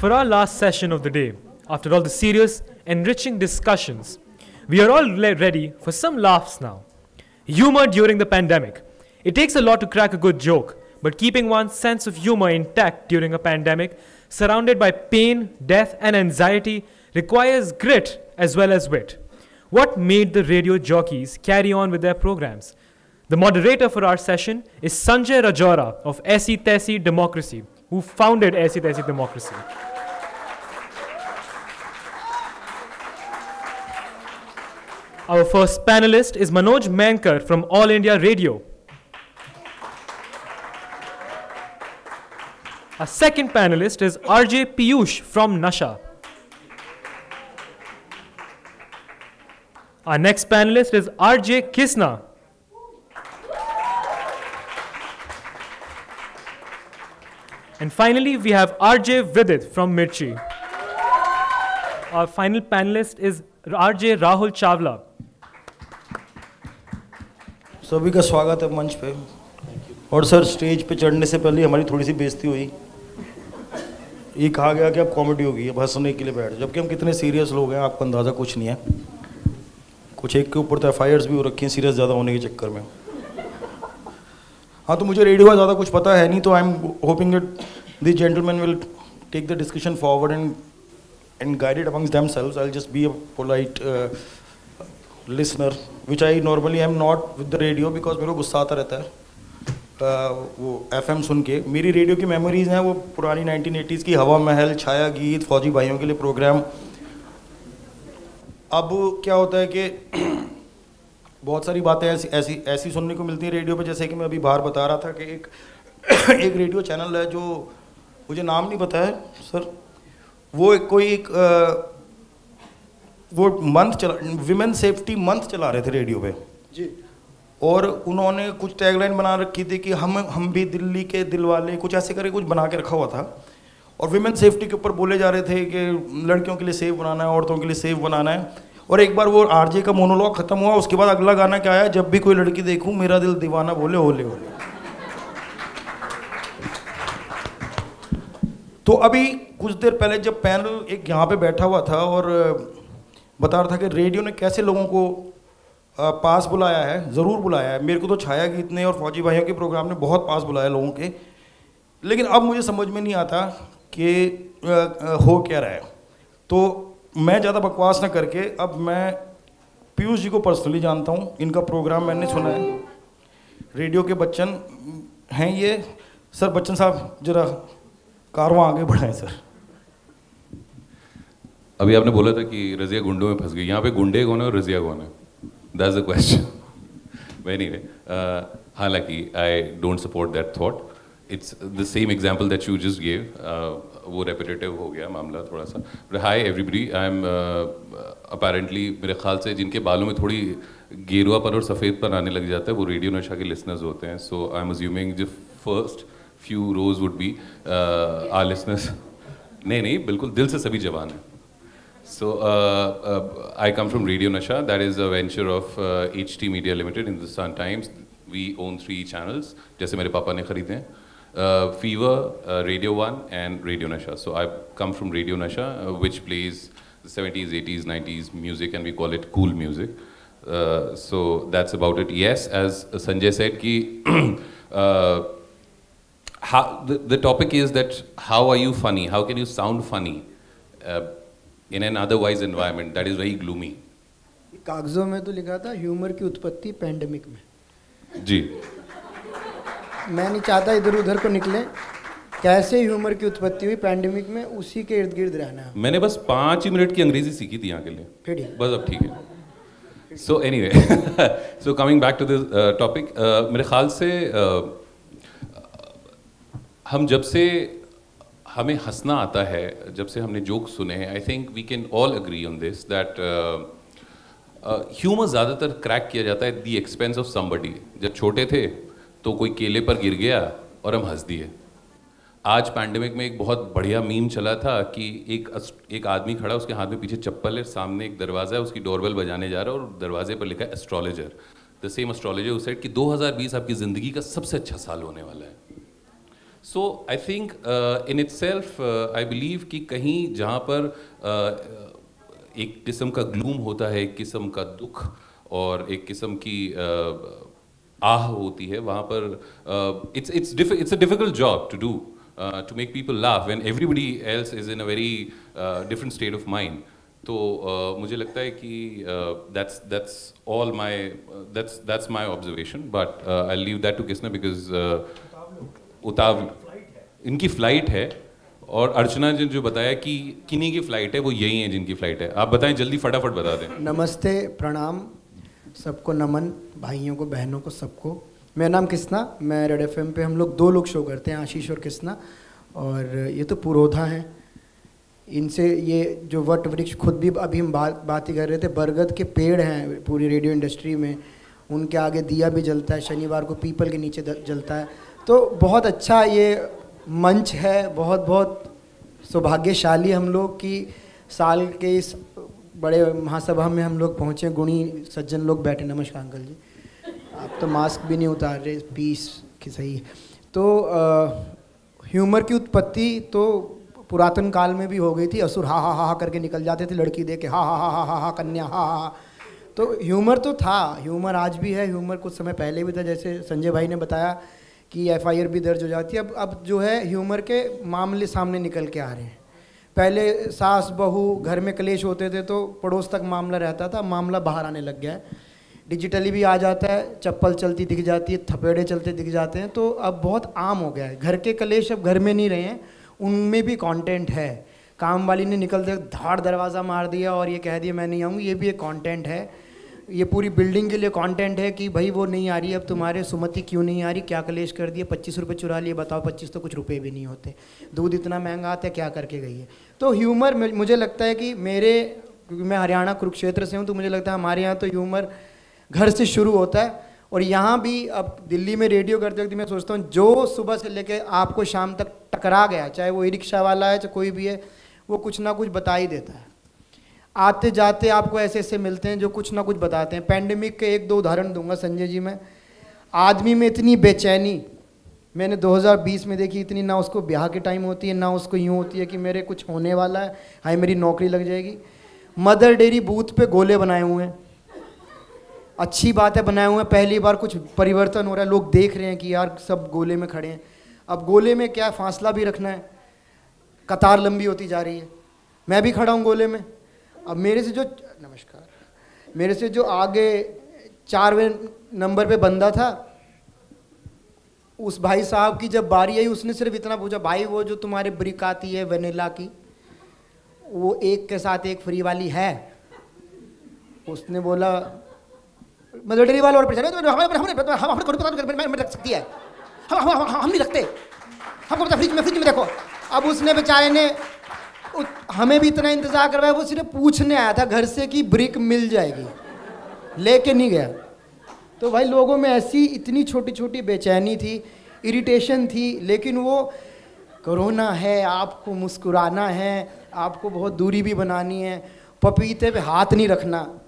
For our last session of the day, after all the serious, enriching discussions, we are all ready for some laughs now. Humor during the pandemic. It takes a lot to crack a good joke, but keeping one's sense of humor intact during a pandemic, surrounded by pain, death, and anxiety, requires grit as well as wit. What made the radio jockeys carry on with their programs? The moderator for our session is Sanjay Rajoura of Aisi Taisi Democracy, who founded Aisi Taisi Democracy. Our first panelist is Manoj Mankar from All India Radio. Our second panelist is RJ Piyush from Nasha. Our next panelist is RJ Kisna. And finally, we have RJ Vidit from Mirchi. Our final panelist is RJ Rahul Chawla. सभी का स्वागत है मंच पे। और sir, stage पे चढ़ने से पहले हमारी थोड़ी सी बेइज्जती हुई। ये कहा गया कि अब कॉमेडी होगी, अब हंसने के लिए बैठ, जबकि हम कितने सीरियस लोग हैं आपको अंदाज़ा कुछ नहीं है। कुछ एक के ऊपर तो FIRs भी हो रखी हैं सीरियस ज़्यादा होने के चक्कर में। हाँ, तो मुझे रेडियो का ज़्यादा कुछ पता है नहीं, तो I am hoping that the gentleman will take the discussion forward and guide it amongst themselves. I will just be a polite listener, which I normally I am not with the radio, because मेरे को गुस्सा आता रहता है वो FM सुन के। मेरी radio की मेमोरीज़ हैं वो पुरानी 1980s की हवा महल, छाया गीत, फौजी भाइयों के लिए प्रोग्राम। अब क्या होता है कि बहुत सारी बातें ऐसी सुनने को मिलती हैं रेडियो पे, जैसे कि मैं अभी बाहर बता रहा था कि एक रेडियो चैनल है जो मुझे नाम नहीं पता है सर, वो मंथ चला, विमेन सेफ्टी मंथ चला रहे थे रेडियो पे जी। और उन्होंने कुछ टैगलाइन बना रखी थी कि हम भी दिल्ली के दिलवाले, कुछ ऐसे करके कुछ बना के रखा हुआ था। और विमेन सेफ्टी के ऊपर बोले जा रहे थे कि लड़कियों के लिए सेफ बनाना है, औरतों के लिए सेफ बनाना है। और एक बार वो RJ का मोनोलॉग खत्म हुआ, उसके बाद अगला गाना क्या आया, जब भी कोई लड़की देखूं मेरा दिल दीवाना बोले ओले ओले। तो अभी कुछ देर पहले जब पैनल एक यहाँ पे बैठा हुआ था और बता रहा था कि रेडियो ने कैसे लोगों को पास बुलाया है, ज़रूर बुलाया है। मेरे को तो छाया गीत ने और फौजी भाइयों के प्रोग्राम ने बहुत पास बुलाया लोगों के, लेकिन अब मुझे समझ में नहीं आता कि हो क्या रहा है। तो मैं ज़्यादा बकवास ना करके, अब मैं पीयूष जी को पर्सनली जानता हूँ, इनका प्रोग्राम मैंने सुना है, रेडियो के बच्चन हैं ये। सर बच्चन साहब ज़रा कारवां आगे बढ़ाएं सर। अभी आपने बोला था कि रज़िया गुंडों में फंस गई, यहाँ पे गुंडे कौन है और रज़िया कौन है, दैट्स द क्वेश्चन। एनीवे, हालांकि I don't support that thought, it's the same example that you just give, वो रेपिटेटिव हो गया मामला थोड़ा सा। But hi everybody, I am apparently, मेरे ख्याल से जिनके बालों में थोड़ी गेरुआपन और सफ़ेदपन आने लग जाता है वो रेडियो नशा के लिसनर्स होते हैं। So I am assuming the first few rows would be our listeners. नहीं, बिल्कुल दिल से सभी जवान हैं। So I come from Radio Nasha. That is a venture of HT Media Limited, Hindustan Times. We own 3 channels. जैसे मेरे पापा ने खरीदे हैं, Fever, Radio One, and Radio Nasha. So I come from Radio Nasha, which plays the 70s, 80s, 90s music, and we call it cool music. So that's about it. Yes, as Sanjay said, कि the topic is that how are you funny? How can you sound funny? In an otherwise environment that is very gloomy. कागजों में तो लिखा था humour की उत्पत्ति pandemic में जी। मैं नहीं चाहता इधर उधर को निकले, कैसे ह्यूमर की उत्पत्ति हुई पैंडेमिक में, उसी के इर्द गिर्द रहना है। मैंने बस 5 ही मिनट की अंग्रेजी सीखी थी यहाँ के लिए, फिर बस अब ठीक है। So anyway, so coming back to this topic, मेरे ख्याल से हम जब से हमें हंसना आता है, जब से हमने जोक सुने हैं, I think we can all agree on this that humour ज़्यादातर क्रैक किया जाता है at the expense of somebody. जब छोटे थे तो कोई केले पर गिर गया और हम हंस दिए। आज पैंडेमिक में एक बहुत बढ़िया मीम चला था कि एक आदमी खड़ा, उसके हाथ में पीछे चप्पल है, सामने एक दरवाज़ा है, उसकी डोरबेल बजाने जा रहा है और दरवाजे पर लिखा है astrologer. The same astrologer who said कि 2020 आपकी ज़िंदगी का सबसे अच्छा साल होने वाला है। So I think in itself I believe कि कहीं जहाँ पर एक किस्म का ग्लूम होता है, एक किस्म का दुख और एक किस्म की आह होती है, वहाँ पर it's a difficult job to do to make people laugh when everybody else is in a very different state of mind. तो मुझे लगता है कि that's all my that's my observation, but I'll leave that to Kisna because उताव इनकी flight है और अर्चना ने जो बताया कि किन्हीं की फ्लाइट है वो यही है जिनकी फ्लाइट है। आप बताएं जल्दी, फटाफट बता दें। नमस्ते, प्रणाम, सबको नमन, भाइयों को, बहनों को, सबको। मेरा नाम किस्ना, मैं रेड एफएम पे हम लोग 2 लोग शो करते हैं, आशीष और किस्ना, और ये तो पुरोधा हैं। इनसे ये जो वट वृक्ष, खुद भी अभी हम बात ही कर रहे थे, बरगद के पेड़ हैं पूरी रेडियो इंडस्ट्री में, उनके आगे दिया भी जलता है, शनिवार को पीपल के नीचे जलता है। तो बहुत अच्छा ये मंच है, बहुत बहुत सौभाग्यशाली हम लोग कि साल के इस बड़े महासभा में हम लोग पहुँचे, गुणी सज्जन लोग बैठे। नमस्कार अंकल जी, आप तो मास्क भी नहीं उतार रहे, पीस की सही। तो ह्यूमर की उत्पत्ति तो पुरातन काल में भी हो गई थी, असुर हा हा हा करके निकल जाते थे, लड़की देख के हा हा हा हा हा, कन्या हा हा। तो ह्यूमर तो था, ह्यूमर आज भी है, ह्यूमर कुछ समय पहले भी था। जैसे संजय भाई ने बताया कि एफआईआर भी दर्ज हो जाती है। अब जो है ह्यूमर के मामले सामने निकल के आ रहे हैं। पहले सास बहू घर में क्लेश होते थे तो पड़ोस तक मामला रहता था, मामला बाहर आने लग गया है। डिजिटली भी आ जाता है, चप्पल चलती दिख जाती है, थपेड़े चलते दिख जाते हैं, तो अब बहुत आम हो गया है। घर के क्लेश अब घर में नहीं रहे हैं, उनमें भी कंटेंट है। काम वाली ने निकलते धाड़ दरवाज़ा मार दिया और ये कह दिया मैं नहीं आऊँगी, ये भी एक कंटेंट है। ये पूरी बिल्डिंग के लिए कंटेंट है कि भाई वो नहीं आ रही, अब तुम्हारे सुमति क्यों नहीं आ रही, क्या क्लेश कर दिया, 25 रुपये चुरा लिए, बताओ 25 तो कुछ रुपए भी नहीं होते, दूध इतना महंगा आता है, क्या करके गई है। तो ह्यूमर मुझे लगता है कि क्योंकि मैं हरियाणा कुरुक्षेत्र से हूँ, तो मुझे लगता है हमारे यहाँ तो ह्यूमर घर से शुरू होता है। और यहाँ भी अब दिल्ली में रेडियो करते वक्त मैं सोचता हूँ, जो सुबह से लेकर आपको शाम तक टकरा गया, चाहे वो ई रिक्शा वाला है चाहे कोई भी है, वो कुछ ना कुछ बता ही देता है। आते जाते आपको ऐसे ऐसे मिलते हैं जो कुछ ना कुछ बताते हैं। पैंडेमिक के 1-2 उदाहरण दूंगा संजय जी। मैं आदमी में इतनी बेचैनी मैंने 2020 में देखी, इतनी ना उसको ब्याह के टाइम होती है, ना उसको यूँ होती है कि मेरे कुछ होने वाला है, हाय मेरी नौकरी लग जाएगी। मदर डेयरी बूथ पे गोले बनाए हुए हैं, अच्छी बात है बनाए हुए हैं, पहली बार कुछ परिवर्तन हो रहा है, लोग देख रहे हैं कि यार सब गोले में खड़े हैं। अब गोले में क्या फासला भी रखना है, कतार लंबी होती जा रही है, मैं भी खड़ा हूँ गोले में। अब मेरे से जो आगे 4वें नंबर पे बंदा था, उस भाई साहब की जब बारी आई, उसने सिर्फ इतना पूछा, भाई वो जो तुम्हारे ब्रिक आती है वेनिला की, वो एक के साथ एक फ्री वाली है? उसने बोला मतलब डेरी वाला और हम रख सकती है, हम नहीं रखते, हमको पता फ्रिज में देखो। अब उसने बेचारे ने हमें भी इतना इंतजार करवाया, वो सिर्फ पूछने आया था घर से कि ब्रिक मिल जाएगी, लेके नहीं गया। तो भाई लोगों में ऐसी इतनी छोटी छोटी बेचैनी थी, इरिटेशन थी, लेकिन वो कोरोना है, आपको मुस्कुराना है, आपको बहुत दूरी भी बनानी है, पपीते पे हाथ नहीं रखना,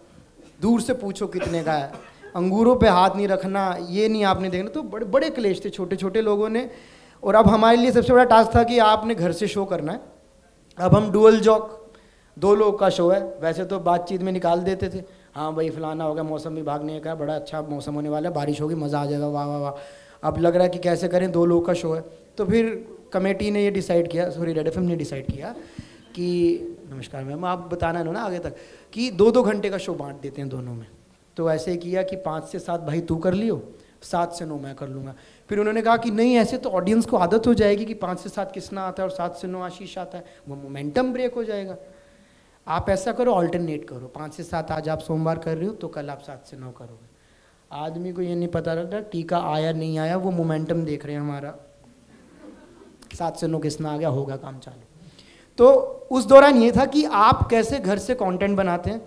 दूर से पूछो कितने का है, अंगूरों पे हाथ नहीं रखना, ये नहीं आपने देखना। तो बड़े बड़े क्लेश थे छोटे छोटे लोगों ने। और अब हमारे लिए सबसे बड़ा टास्क था कि आपने घर से शो करना है। अब हम डुअल जॉक, 2 लोग का शो है, वैसे तो बातचीत में निकाल देते थे, हाँ भाई फलाना हो गया, मौसम विभाग ने कहा बड़ा अच्छा मौसम होने वाला है, बारिश होगी, मज़ा आ जाएगा, वाह वाह वाह। अब लग रहा है कि कैसे करें, 2 लोग का शो है। तो फिर कमेटी ने ये डिसाइड किया, सॉरी रेड एफएम ने डिसाइड किया कि नमस्कार मैम, आप बताना है ना आगे तक, कि 2-2 घंटे का शो बांट देते हैं दोनों में। तो ऐसे किया कि 5 से 7 भाई तू कर लियो, 7 से 9 मैं कर लूँगा। फिर उन्होंने कहा कि नहीं, ऐसे तो ऑडियंस को आदत हो जाएगी कि 5 से 7 किसना आता है और 7 से 9 आशीष आता है, वो मोमेंटम ब्रेक हो जाएगा। आप ऐसा करो, ऑल्टरनेट करो, 5 से 7 आज आप सोमवार कर रहे हो तो कल आप 7 से 9 करोगे। आदमी को ये नहीं पता लगता टीका आया नहीं आया, वो मोमेंटम देख रहे हैं हमारा, 7 से 9 किसना आ गया, होगा काम चालू। तो उस दौरान ये था कि आप कैसे घर से कंटेंट बनाते हैं।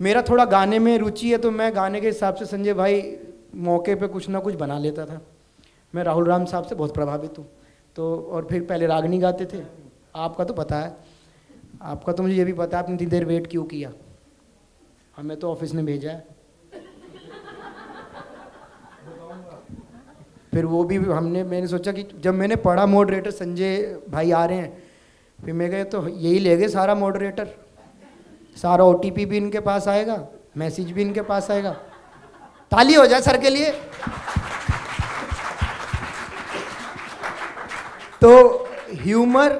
मेरा थोड़ा गाने में रुचि है, तो मैं गाने के हिसाब से संजय भाई मौके पे कुछ ना कुछ बना लेता था। मैं राहुल राम साहब से बहुत प्रभावित हूँ। तो और फिर पहले रागनी गाते थे, आपका तो पता है, आपका तो मुझे ये भी पता है आपने इतनी देर वेट क्यों किया, हमें तो ऑफिस ने भेजा है। फिर वो भी मैंने सोचा कि जब मैंने पढ़ा मॉडरेटर संजय भाई आ रहे हैं, फिर मैं कहा तो यही ले गए सारा मॉडरेटर, सारा OTP भी इनके पास आएगा, मैसेज भी इनके पास आएगा। ताली हो जाए सर के लिए। तो ह्यूमर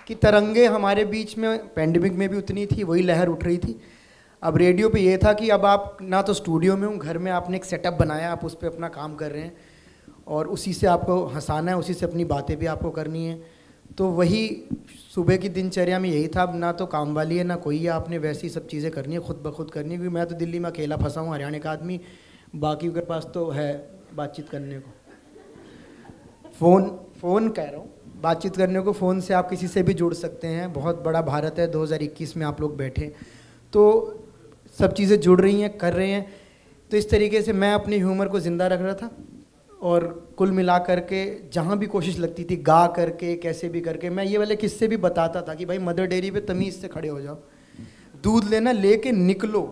की तरंगे हमारे बीच में पैंडेमिक में भी उतनी थी, वही लहर उठ रही थी। अब रेडियो पे ये था कि अब आप ना तो स्टूडियो में हूँ, घर में आपने एक सेटअप बनाया, आप उस पर अपना काम कर रहे हैं और उसी से आपको हंसाना है, उसी से अपनी बातें भी आपको करनी है। तो वही सुबह की दिनचर्या में यही था, अब ना तो काम वाली है ना कोई है, आपने वैसी सब चीज़ें करनी है, खुद ब खुद करनी है। क्योंकि मैं तो दिल्ली में अकेला फंसा हूँ, हरियाणा का आदमी, बाकी के पास तो है बातचीत करने को, फ़ोन कह रहा हूँ, बातचीत करने को फ़ोन से आप किसी से भी जुड़ सकते हैं। बहुत बड़ा भारत है, 2021 में आप लोग बैठे, तो सब चीज़ें जुड़ रही हैं, कर रहे हैं। तो इस तरीके से मैं अपने ह्यूमर को ज़िंदा रख रहा था और कुल मिला करके जहाँ भी कोशिश लगती थी, गा करके कैसे भी करके, मैं ये वाले किस्से भी बताता था कि भाई मदर डेयरी पे तमीज़ से खड़े हो जाओ, दूध लेना लेके निकलो,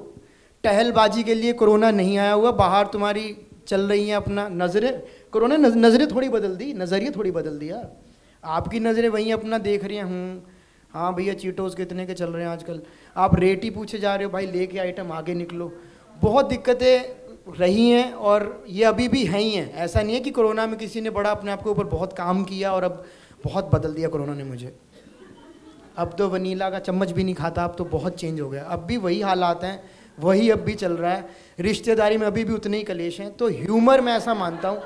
टहलबाजी के लिए कोरोना नहीं आया हुआ, बाहर तुम्हारी चल रही हैं अपना नज़रें, कोरोना नज़रें थोड़ी बदल दी, नज़रिए थोड़ी बदल दिया, आपकी नज़रें वहीं अपना देख रही हैं। हाँ भैया चीटोस कितने के चल रहे हैं आजकल, आप रेट ही पूछे जा रहे हो, भाई लेके आइटम आगे निकलो। बहुत दिक्कतें रही हैं और ये अभी भी हैं ही हैं। ऐसा नहीं है कि कोरोना में किसी ने बड़ा अपने आप के ऊपर बहुत काम किया और अब बहुत बदल दिया कोरोना ने मुझे। अब तो वनीला का चम्मच भी नहीं खाता, अब तो बहुत चेंज हो गया। अब भी वही हालात हैं, वही अब भी चल रहा है, रिश्तेदारी में अभी भी उतने ही कलेश हैं। तो ह्यूमर मैं ऐसा मानता हूँ,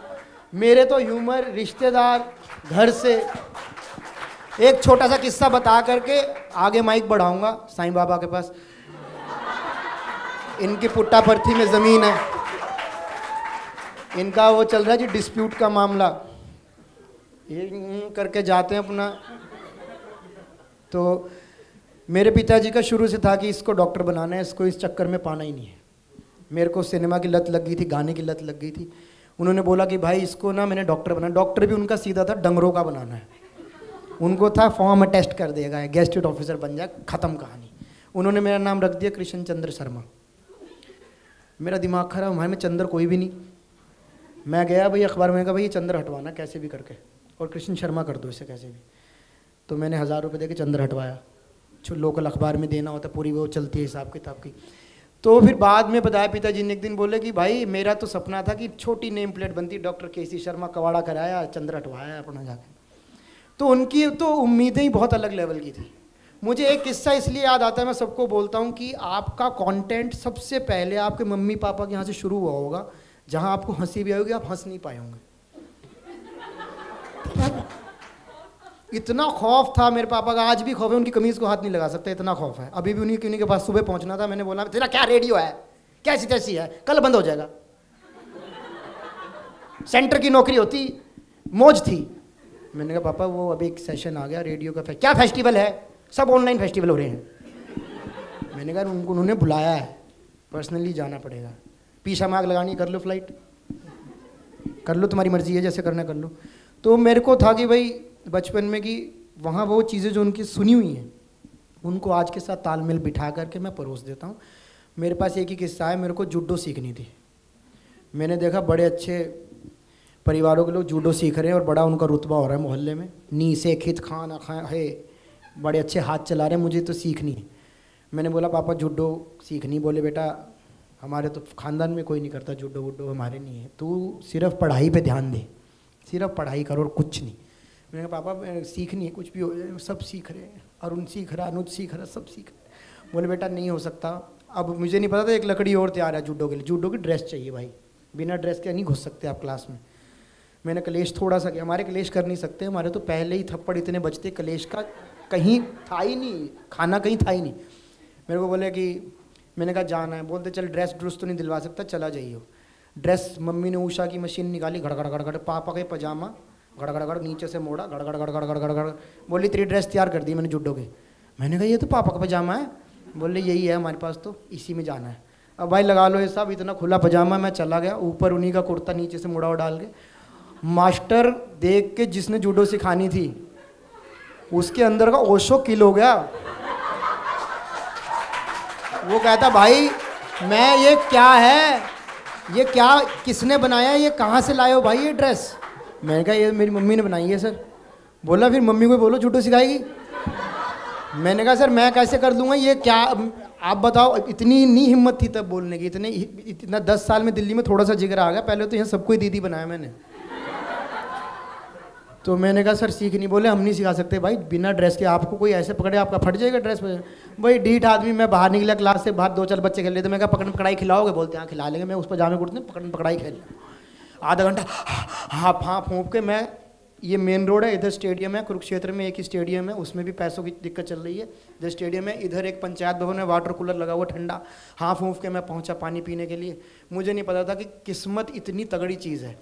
मेरे तो ह्यूमर रिश्तेदार, घर से एक छोटा सा किस्सा बता करके आगे माइक बढ़ाऊंगा साईं बाबा के पास। इनकी पुट्टापर्थी में ज़मीन है, इनका वो चल रहा है जी डिस्प्यूट का मामला, ये करके जाते हैं अपना। तो मेरे पिताजी का शुरू से था कि इसको डॉक्टर बनाना है, इसको इस चक्कर में पाना ही नहीं है। मेरे को सिनेमा की लत लग गई थी, गाने की लत लग गई थी। उन्होंने बोला कि भाई इसको ना मैंने डॉक्टर बनाना, डॉक्टर भी उनका सीधा था डंगरों का बनाना है, उनको था फॉर्म टेस्ट कर देगा, गेस्टेड ऑफिसर बन जाए, ख़त्म कहानी। उन्होंने मेरा नाम रख दिया कृष्ण चंद्र शर्मा। मेरा दिमाग खराब, हमारे में चंद्र कोई भी नहीं। मैं गया भाई अखबार में, कहा भाई ये चंद्र हटवाना कैसे भी करके, और कृष्ण शर्मा कर दो इसे कैसे भी। तो मैंने 1000 रुपये दे के चंद्र हटवाया, जो लोकल अखबार में देना होता पूरी वो चलती है हिसाब किताब की। तो फिर बाद में बताया पिताजी ने, एक दिन बोले कि भाई मेरा तो सपना था कि छोटी नेम प्लेट बनती, डॉक्टर KC शर्मा, कवाड़ा कराया, चंद्र हटवाया अपना जाके। तो उनकी तो उम्मीदें ही बहुत अलग लेवल की थी। मुझे एक किस्सा इसलिए याद आता है, मैं सबको बोलता हूँ कि आपका कंटेंट सबसे पहले आपके मम्मी पापा के यहाँ से शुरू हुआ होगा, जहाँ आपको हंसी भी आएगी, आप हंस नहीं पाए होंगे। इतना खौफ था मेरे पापा का, आज भी खौफ है, उनकी कमीज़ को हाथ नहीं लगा सकते, इतना खौफ है। अभी भी उन्हीं के पास सुबह पहुँचना था, मैंने बोला तेरा क्या रेडियो है, कैसी तैसी है, कल बंद हो जाएगा। सेंटर की नौकरी होती, मौज थी। मैंने कहा पापा वो अभी एक सेशन आ गया रेडियो का, क्या फेस्टिवल है, सब ऑनलाइन फेस्टिवल हो रहे हैं। मैंने कहा उन्होंने बुलाया है, पर्सनली जाना पड़ेगा, पीछा मार्ग लगानी कर लो, फ्लाइट कर लो, तुम्हारी मर्जी है, जैसे करना कर लो। तो मेरे को था कि भाई बचपन में कि वहाँ वो चीज़ें जो उनकी सुनी हुई हैं उनको आज के साथ तालमेल बिठा करके मैं परोस देता हूँ। मेरे पास एक ही किस्सा है, मेरे को जूडो सीखनी थी। मैंने देखा बड़े अच्छे परिवारों के लोग जूडो सीख रहे हैं और बड़ा उनका रुतबा हो रहा है मोहल्ले में, नी से खित खान है, बड़े अच्छे हाथ चला रहे हैं, मुझे तो सीखनी है। मैंने बोला पापा जूडो सीखनी, बोले बेटा हमारे तो खानदान में कोई नहीं करता जूडो वूडो, हमारे नहीं है, तू सिर्फ पढ़ाई पे ध्यान दे, सिर्फ पढ़ाई करो और कुछ नहीं। मैंने कहा पापा सीखनी है, कुछ भी हो जाए, सब सीख रहे हैं, अरुण सीख रहा, अनुज सीख रहा, सब सीख रहे। बोले बेटा नहीं हो सकता। अब मुझे नहीं पता था एक लकड़ी और तैयार है जूडो के लिए, जूडो की ड्रेस चाहिए भाई, बिना ड्रेस के नहीं घुस सकते आप क्लास में। मैंने कलेश थोड़ा सा किया, हमारे कलेश कर नहीं सकते, हमारे तो पहले ही थप्पड़ इतने बचते, कलेश का कहीं था ही नहीं, खाना कहीं था ही नहीं। मेरे को बोले कि मैंने कहा जाना है, बोलते चल ड्रेस ड्रेस तो नहीं दिलवा सकता, चला जाइए। ड्रेस मम्मी ने उषा की मशीन निकाली, गड़गड़ गड़गड़, पापा का पजामा गड़गड़ नीचे से मोड़ा, गड़गड़ गड़गड़ गड़गड़ गड़गड़, बोली तेरी ड्रेस तैयार कर दी मैंने जूडो की। मैंने कहा ये तो पापा का पजामा है, बोले यही है हमारे पास, तो इसी में जाना है। अब भाई लगा लो ये सब, इतना खुला पजामा, मैं चला गया, ऊपर उन्हीं का कुर्ता नीचे से मुड़ा डाल के। मास्टर देख के जिसने जूडो सिखानी थी उसके अंदर का ओशो किल हो गया। वो कहता भाई मैं ये क्या है, ये क्या किसने बनाया, ये कहाँ से लाए हो भाई ये ड्रेस, मैंने कहा ये मेरी मम्मी ने बनाई है सर। बोला फिर मम्मी को बोलो जूडो सिखाएगी। मैंने कहा सर मैं कैसे कर दूंगा ये, क्या आप बताओ। इतनी नहीं हिम्मत थी तब बोलने की, इतना 10 साल में दिल्ली में थोड़ा सा जिगर आ गया। पहले तो यहाँ सबको ही दीदी बनाया मैंने। तो मैंने कहा सर सीख नहीं। बोले हम नहीं सिखा सकते भाई, बिना ड्रेस के आपको कोई ऐसे पकड़े आपका फट जाएगा ड्रेस पे। भाई ढीठ आदमी। मैं बाहर निकला क्लास से, बाहर 2-4 बच्चे खेल रहे थे। मैं कहा पकड़ पकड़ाई खिलाओगे? बोलते हाँ खिला लेंगे। मैं उस पर जामे कुर्ते पकड़ पकड़ाई खेल आधा घंटा हाँ फूंक के। मैं ये मेन रोड है, इधर स्टेडियम है कुरुक्षेत्र में, एक ही स्टेडियम है, उसमें भी पैसों की दिक्कत चल रही है। इधर स्टेडियम है, इधर एक पंचायत भवन है, वाटर कूलर लगा हुआ ठंडा। हाँ फूंक के मैं पहुंचा पानी पीने के लिए। मुझे नहीं पता था कि किस्मत इतनी तगड़ी चीज़ है।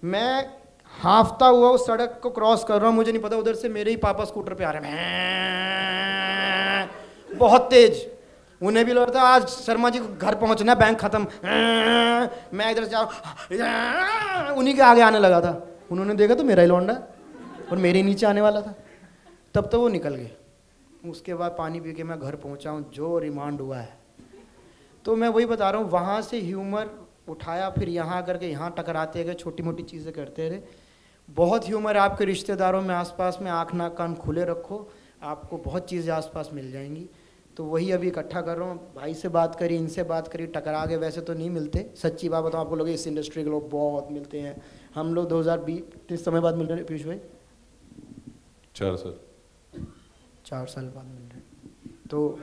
मैं हाफता हुआ उस सड़क को क्रॉस कर रहा हूँ, मुझे नहीं पता उधर से मेरे ही पापा स्कूटर पे आ रहे हैं बहुत तेज। उन्हें भी लग रहा था आज शर्मा जी को घर पहुंचना, बैंक खत्म। मैं इधर से उन्हीं के आगे आने लगा था। उन्होंने देखा तो मेरा ही लौंडा और मेरे नीचे आने वाला था। तब तो वो निकल गए। उसके बाद पानी पी के मैं घर पहुंचा हूँ, जो रिमांड हुआ है। तो मैं वही बता रहा हूँ, वहाँ से ह्यूमर उठाया, फिर यहाँ करके यहाँ टकराते गए, छोटी मोटी चीज़ें करते रहे। बहुत ह्यूमर आपके रिश्तेदारों में, आसपास में आँख नाक कान खुले रखो, आपको बहुत चीज़ें आसपास मिल जाएंगी। तो वही अभी इकट्ठा कर रहा हूँ। भाई से बात करी, इनसे बात करी, टकरा के। वैसे तो नहीं मिलते, सच्ची बात बताऊँ आपको, लोग इस इंडस्ट्री के लोग बहुत मिलते हैं। हम लोग 2020 समय बाद मिल रहे हैं। पीयूष भाई 4 साल बाद मिल रहे हैं। तो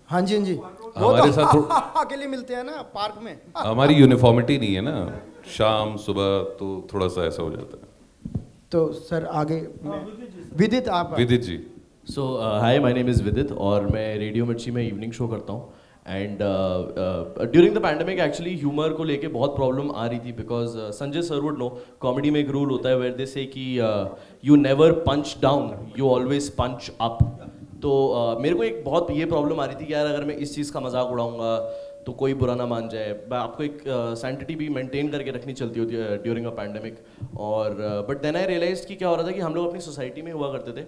हाँ जी हमारे साथ अकेले मिलते हैं ना पार्क में। हमारी यूनिफॉर्मिटी नहीं है ना, शाम सुबह तो थोड़ा सा ऐसा हो जाता है। तो सर आगे विदित आप। विदित जी। सो हाय, माय नेम इज़ विदित और मैं रेडियो मिर्ची में इवनिंग शो करता हूँ। And during the pandemic actually humour को लेके बहुत प्रॉब्लम आ रही थी, because Sanjay sir would know, comedy में एक रूल होता है वेयर दे से कि you never punch down, you always punch up. तो मेरे को एक बहुत ये प्रॉब्लम आ रही थी कि यार अगर मैं इस चीज़ का मजाक उड़ाऊंगा तो कोई बुरा ना मान जाए। आपको एक सैंटिटी भी मेंटेन करके रखनी चलती होती है ड्यूरिंग अ पैंडमिक। और बट देन आई रियलाइज कि क्या हो रहा था कि हम लोग अपनी सोसाइटी में हुआ करते थे।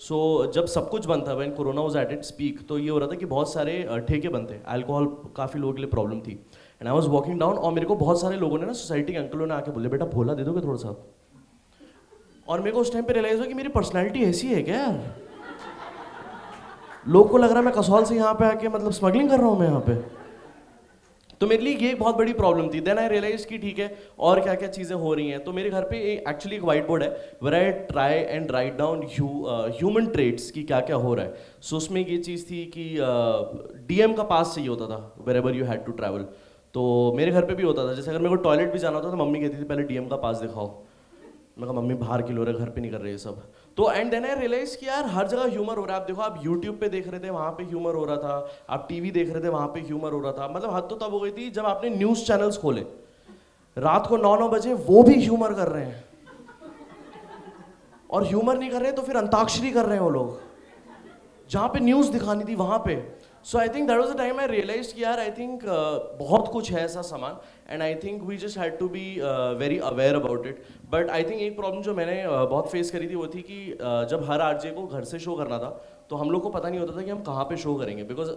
सो जब सब कुछ बंद था, when corona was at its peak, तो ये हो रहा था कि बहुत सारे ठेके बंद थे, अल्कोहल काफ़ी लोगों के लिए प्रॉब्लम थी। And I was walking down और मेरे को बहुत सारे लोगों ने ना, सोसाइटी के अंकलों ने आके बोले बेटा भोला दे दोगे थोड़ा सा। और मेरे को उस टाइम पे रियलाइज हुआ कि मेरी पर्सनैलिटी ऐसी है क्या यार, लोग को लग रहा है मैं कसौल से यहाँ पे आके मतलब स्मगलिंग कर रहा हूँ मैं यहाँ पे। तो मेरे लिए ये एक बहुत बड़ी प्रॉब्लम थी। देन आई रियलाइज कि ठीक है और क्या क्या चीज़ें हो रही हैं। तो मेरे घर पे एक्चुअली एक वाइट बोर्ड है where I try and write down human traits की क्या क्या हो रहा है। सो उसमें ये चीज़ थी कि DM का पास चाहिए होता था wherever you had to travel. तो मेरे घर पे भी होता था, जैसे अगर मेरे को टॉयलेट भी जाना होता तो मम्मी कहती थी पहले DM का पास दिखाओ। मैं कहा मम्मी बाहर की लो रहे, घर पे नहीं कर रहे ये सब। तो एंड देन आई रियलाइज कि यार हर जगह ह्यूमर हो रहा है। आप देखो, आप यूट्यूब पे देख रहे थे वहाँ पे ह्यूमर हो रहा था, आप टीवी देख रहे थे वहाँ पे ह्यूमर हो रहा था। मतलब हद तो तब हो गई थी जब आपने न्यूज़ चैनल्स खोले रात को 9-9 बजे, वो भी ह्यूमर कर रहे हैं। और ह्यूमर नहीं कर रहे तो फिर अंताक्षरी कर रहे हैं वो लोग, जहाँ पे न्यूज़ दिखानी थी वहाँ पे। So I think that was the time I realise कि यार आई थिंक बहुत कुछ है ऐसा सामान, and I think we just had to be very aware about it. But I think एक प्रॉब्लम जो मैंने बहुत फेस करी थी वो थी कि जब हर आरजे को घर से शो करना था तो हम लोग को पता नहीं होता था कि हम कहाँ पे शो करेंगे, बिकॉज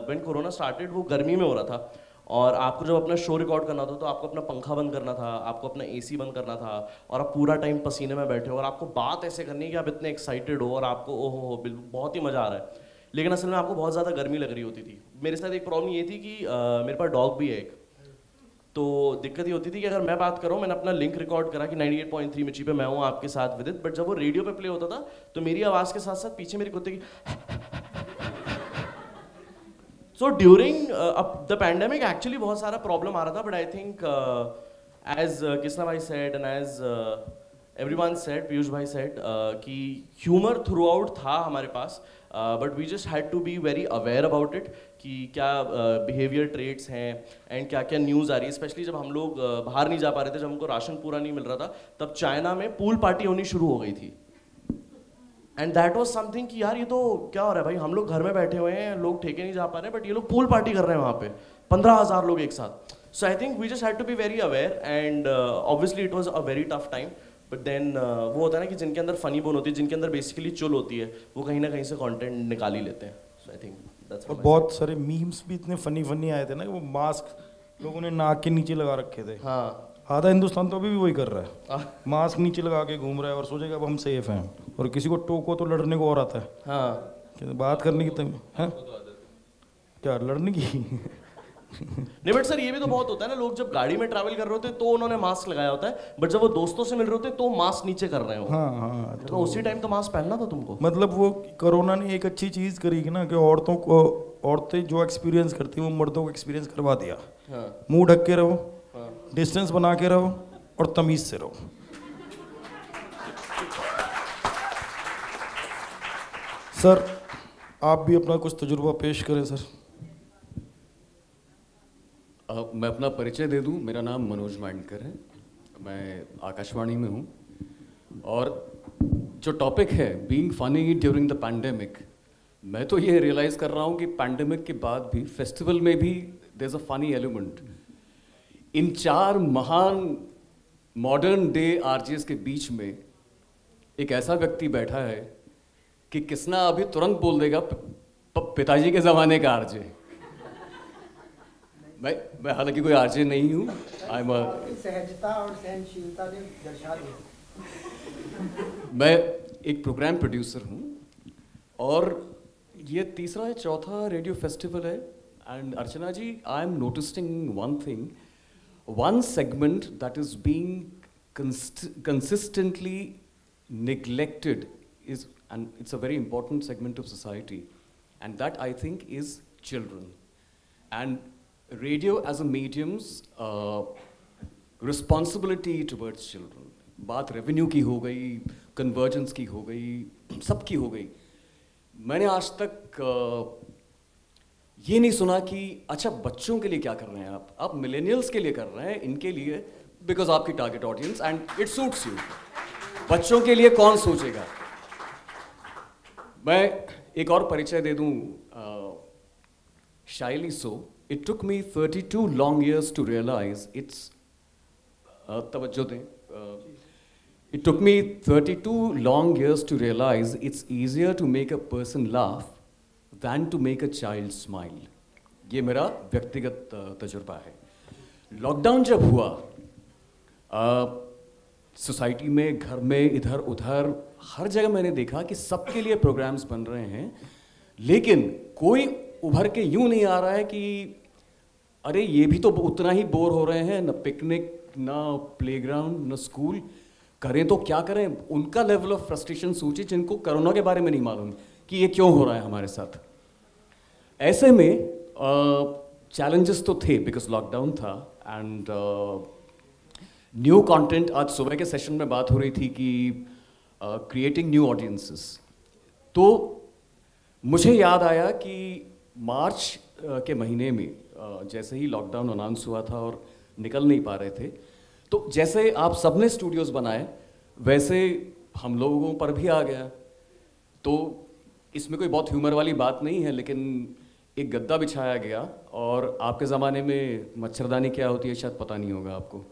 व्हेन कोरोना स्टार्टेड वो गर्मी में हो रहा था और आपको जब अपना शो रिकॉर्ड करना था तो आपको अपना पंखा बंद करना था, आपको अपना AC बंद करना था, और आप पूरा टाइम पसीने में बैठे हो और आपको बात ऐसे करनी है कि आप इतने एक्साइटेड हो और आपको ओहो बिल्कुल बहुत ही मज़ा आ रहा है, लेकिन असल में आपको बहुत ज़्यादा गर्मी लग रही होती थी। मेरे साथ एक प्रॉब्लम ये थी कि मेरे पास डॉग भी है एक, तो दिक्कत ये होती थी कि अगर मैं बात करूँ, मैंने अपना लिंक रिकॉर्ड करा कि 98.3 मिर्ची पे मैं हूँ आपके साथ विदित, बट जब वो रेडियो पे प्ले होता था तो मेरी आवाज़ के साथ साथ पीछे मेरे कुत्ते की so during the pandemic actually बहुत सारा प्रॉब्लम आ रहा था। But I think as Krishna भाई said and as everyone said, Piyush भाई सेड कि ह्यूमर थ्रू आउट था हमारे पास, but we just had to be very aware about it कि क्या बिहेवियर ट्रेट्स हैं एंड क्या क्या न्यूज़ आ रही है। स्पेशली जब हम लोग बाहर नहीं जा पा रहे थे, जब हमको राशन पूरा नहीं मिल रहा था, तब चाइना में पूल पार्टी होनी शुरू हो गई थी। एंड दैट वाज समथिंग कि यार ये तो क्या हो रहा है भाई, हम लोग घर में बैठे हुए हैं, लोग ठेके नहीं जा पा रहे हैं, बट ये लोग पूल पार्टी कर रहे हैं वहाँ पे 15,000 लोग एक साथ। So I think we just had to be very aware and obviously it was a very tough time. But then वो होता है ना कि जिनके अंदर फनी बोन होती है, जिनके अंदर बेसिकली चुल होती है, वो कहीं ना कहीं से कंटेंट निकाल ही लेते हैं। सो आई थिंक दैट्स और बहुत सारे मीम्स भी इतने फनी आए थे ना कि वो मास्क लोगों ने नाक के नीचे लगा रखे थे। हाँ आधा हिंदुस्तान तो अभी भी वही कर रहा है, मास्क नीचे लगा के घूम रहा है और सोचेगा अब हम सेफ हैं, और किसी को टोको तो लड़ने को और आता है। हाँ बात करने की तम है क्या, लड़ने की? नहीं बट सर ये भी तो बहुत होता है ना, लोग जब गाड़ी में ट्रैवल कर रहे होते हैं तो उन्होंने मास्क लगाया होता है, बट जब वो दोस्तों से मिल रहे होते हैं तो मास्क नीचे कर रहे हो। हाँ हाँ, तो उसी टाइम तो मास्क पहनना था तुमको। मतलब वो कोरोना ने एक अच्छी चीज़ करी कि ना कि औरतें जो एक्सपीरियंस करती हैं वो मर्दों को एक्सपीरियंस करवा दिया। हाँ। मुंह ढक के रहो, डिस्टेंस बना के रहो और तमीज से रहो। सर आप भी अपना कुछ तजुर्बा पेश करें सर। मैं अपना परिचय दे दूं, मेरा नाम मनोज मांडकर है, मैं आकाशवाणी में हूं, और जो टॉपिक है being funny during the pandemic, मैं तो ये रियलाइज़ कर रहा हूं कि पैंडेमिक के बाद भी फेस्टिवल में भी there is a funny element. इन 4 महान मॉडर्न डे आरजेस के बीच में एक ऐसा व्यक्ति बैठा है कि किसना अभी तुरंत बोल देगा पिताजी के ज़माने का आरजे। मैं हालांकि कोई आरजे नहीं हूँ, आई एम सहजता और सहनशीलता ने दर्शा दिया। मैं एक प्रोग्राम प्रोड्यूसर हूँ और ये 3रा या 4था रेडियो फेस्टिवल है। And Archana ji, I am noticing one thing, one segment that is being consistently neglected is, and it's a very important segment of society, and that I think is children. And radio as a medium's responsibility towards children. बात revenue की हो गई, convergence की हो गई, सबकी हो गई। मैंने आज तक ये नहीं सुना कि अच्छा बच्चों के लिए क्या कर रहे हैं आप मिलेनियल्स के लिए कर रहे हैं, इनके लिए, बिकॉज आपकी target audience and it suits you. बच्चों के लिए कौन सोचेगा। मैं एक और परिचय दे दूं, शाइली so, it took me 32 long years to realise it's, तवज्जो दें, it took me 32 long years to realise it's easier to make a person laugh than to make a child smile। ये मेरा व्यक्तिगत तजुर्बा है। लॉकडाउन जब हुआ, सोसाइटी में, घर में, इधर उधर हर जगह मैंने देखा कि सबके लिए प्रोग्राम्स बन रहे हैं, लेकिन कोई उभर के यूं नहीं आ रहा है कि अरे ये भी तो उतना ही बोर हो रहे हैं, न पिकनिक, न प्लेग्राउंड, न स्कूल, करें तो क्या करें। उनका लेवल ऑफ फ्रस्ट्रेशन सोचिए जिनको कोरोना के बारे में नहीं मालूम कि ये क्यों हो रहा है हमारे साथ। ऐसे में चैलेंजेस तो थे बिकॉज लॉकडाउन था, एंड न्यू कंटेंट, आज सुबह के सेशन में बात हो रही थी कि क्रिएटिंग न्यू ऑडियंसेस, तो मुझे याद आया कि मार्च के महीने में जैसे ही लॉकडाउन अनाउंस हुआ था और निकल नहीं पा रहे थे, तो जैसे आप सबने स्टूडियोज़ बनाए वैसे हम लोगों पर भी आ गया। तो इसमें कोई बहुत ह्यूमर वाली बात नहीं है, लेकिन एक गद्दा बिछाया गया, और आपके ज़माने में मच्छरदानी क्या होती है शायद पता नहीं होगा आपको,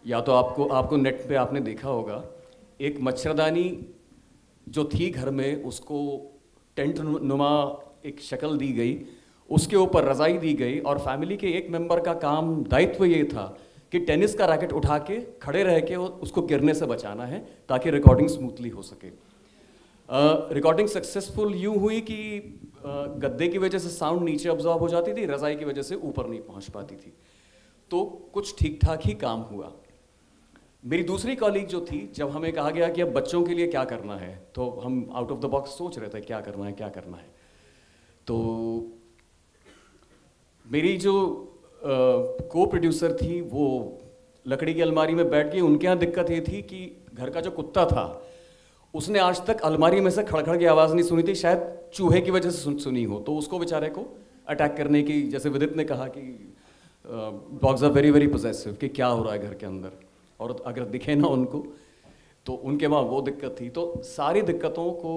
या तो आपको नेट पे आपने देखा होगा। एक मच्छरदानी जो थी घर में, उसको टेंट नुमा एक शक्ल दी गई, उसके ऊपर रज़ाई दी गई, और फैमिली के एक मेंबर का काम, दायित्व ये था कि टेनिस का रैकेट उठा के खड़े रह के उसको गिरने से बचाना है ताकि रिकॉर्डिंग स्मूथली हो सके। रिकॉर्डिंग सक्सेसफुल यूँ हुई कि गद्दे की वजह से साउंड नीचे ऑब्जॉर्ब हो जाती थी, रज़ाई की वजह से ऊपर नहीं पहुंच पाती थी, तो कुछ ठीक ठाक ही काम हुआ। मेरी दूसरी कॉलीग जो थी, जब हमें कहा गया कि अब बच्चों के लिए क्या करना है, तो हम आउट ऑफ द बॉक्स सोच रहे थे क्या करना है। तो मेरी जो को प्रोड्यूसर थी वो लकड़ी की अलमारी में बैठ गई। उनके यहाँ दिक्कत ये थी कि घर का जो कुत्ता था उसने आज तक अलमारी में से खड़खड़ की आवाज़ नहीं सुनी थी, शायद चूहे की वजह से सुनी हो, तो उसको बेचारे को अटैक करने की, जैसे विदित ने कहा कि dogs are very very possessive, कि क्या हो रहा है घर के अंदर, और अगर दिखे ना उनको, तो उनके वहाँ वो दिक्कत थी। तो सारी दिक्कतों को